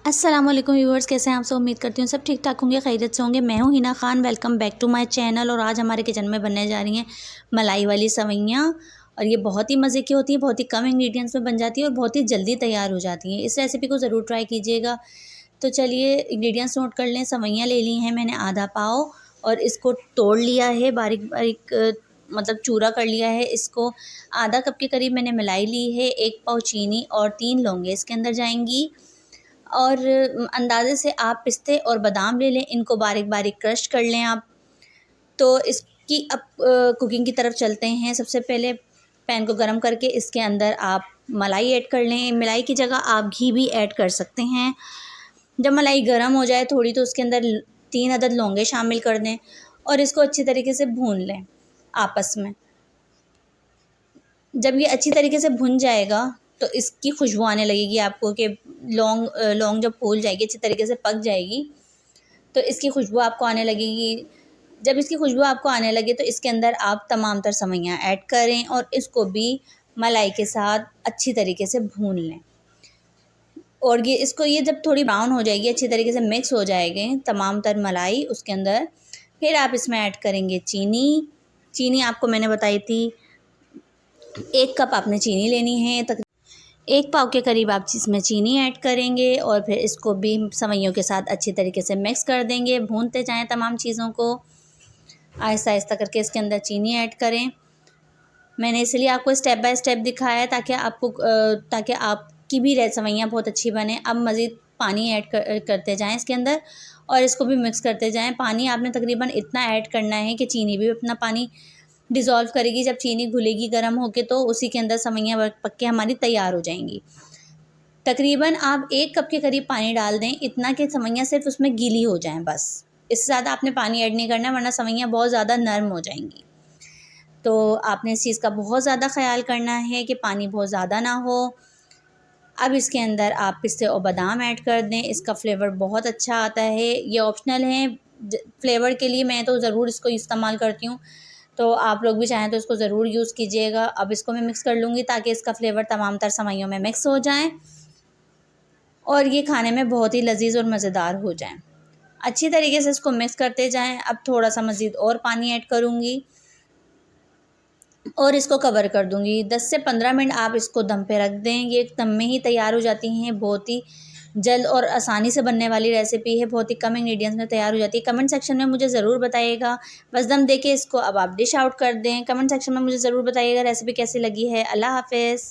अस्सलाम वालेकुम व्यूअर्स, कैसे हैं आप सब। उम्मीद करती हूँ सब ठीक ठाक होंगे, खैरियत से होंगे। मैं हूँ Hina Khan, welcome back to my channel. और आज हमारे किचन में बनने जा रही हैं मलाई वाली सवैयाँ। और ये बहुत ही मज़े की होती है, बहुत ही कम इंग्रेडिएंट्स में बन जाती है और बहुत ही जल्दी तैयार हो जाती हैं। इस रेसिपी को ज़रूर ट्राई कीजिएगा। तो चलिए इंग्रेडिएंट्स नोट कर लें। सवैयाँ ले ली हैं मैंने आधा पाव, और इसको तोड़ लिया है, बारीक बारीक मतलब चूरा कर लिया है इसको। आधा कप के करीब मैंने मलाई ली है, 1 पाव चीनी और 3 लौंगे इसके अंदर जाएंगी। और अंदाज़े से आप पिस्ते और बादाम ले लें, इनको बारीक बारीक क्रश कर लें आप। तो इसकी अब कुकिंग की तरफ चलते हैं। सबसे पहले पैन को गरम करके इसके अंदर आप मलाई ऐड कर लें। मलाई की जगह आप घी भी ऐड कर सकते हैं। जब मलाई गरम हो जाए थोड़ी, तो उसके अंदर 3 अदद लौंगे शामिल कर दें और इसको अच्छी तरीके से भून लें आपस में। जब ये अच्छी तरीके से भुन जाएगा तो इसकी खुशबू आने लगेगी आपको कि लौंग जब फूल जाएगी, अच्छी तरीके से पक जाएगी, तो इसकी खुशबू आपको आने लगेगी। जब इसकी खुशबू आपको आने लगे तो इसके अंदर आप तमाम तर सवैयाँ ऐड करें और इसको भी मलाई के साथ अच्छी तरीके से भून लें। और ये जब थोड़ी ब्राउन हो जाएगी, अच्छी तरीके से मिक्स हो जाएंगे तमाम तर मलाई उसके अंदर, फिर आप इसमें ऐड करेंगे चीनी। चीनी आपको मैंने बताई थी, 1 कप आपने चीनी लेनी है। 1 पाव के करीब आप इसमें चीनी ऐड करेंगे और फिर इसको भी सवैयों के साथ अच्छी तरीके से मिक्स कर देंगे। भूनते जाएं तमाम चीज़ों को, आहिस्ता आहिस्ता करके इसके अंदर चीनी ऐड करें। मैंने इसलिए आपको स्टेप बाय स्टेप दिखाया है ताकि आपकी भी सवैयाँ बहुत अच्छी बने। अब मज़ीद पानी ऐड करते जाएँ इसके अंदर और इसको भी मिक्स करते जाएँ। पानी आपने तकरीबन इतना ऐड करना है कि चीनी भी अपना पानी डिज़ोल्व करेगी। जब चीनी घुलेगी गर्म होके, तो उसी के अंदर सवैयाँ पक के हमारी तैयार हो जाएंगी। तकरीबन आप 1 कप के करीब पानी डाल दें, इतना कि सवैयाँ सिर्फ उसमें गीली हो जाएं बस। इससे ज़्यादा आपने पानी ऐड नहीं करना है, वरना सवैयाँ बहुत ज़्यादा नरम हो जाएंगी। तो आपने इस चीज़ का बहुत ज़्यादा ख़याल करना है कि पानी बहुत ज़्यादा ना हो। अब इसके अंदर आप पिस्ते और बादाम ऐड कर दें, इसका फ्लेवर बहुत अच्छा आता है। ये ऑप्शनल है, फ्लेवर के लिए मैं तो ज़रूर इसको इस्तेमाल करती हूँ, तो आप लोग भी चाहें तो इसको ज़रूर यूज़ कीजिएगा। अब इसको मैं मिक्स कर लूँगी ताकि इसका फ्लेवर तमाम तर सवैयों में मिक्स हो जाए और ये खाने में बहुत ही लज़ीज़ और मज़ेदार हो जाए। अच्छी तरीके से इसको मिक्स करते जाएं। अब थोड़ा-सा मज़ीद और पानी ऐड करूँगी और इसको कवर कर दूँगी। 10 से 15 मिनट आप इसको दम पे रख दें। ये दम में ही तैयार हो जाती हैं। बहुत ही जल्द और आसानी से बनने वाली रेसिपी है, बहुत ही कम इंग्रेडिएंट्स में तैयार हो जाती है। कमेंट सेक्शन में मुझे ज़रूर बताइएगा। बस दम देके इसको अब आप डिश आउट कर दें। कमेंट सेक्शन में मुझे ज़रूर बताइएगा रेसिपी कैसी लगी है। अल्लाह हाफ़िज़।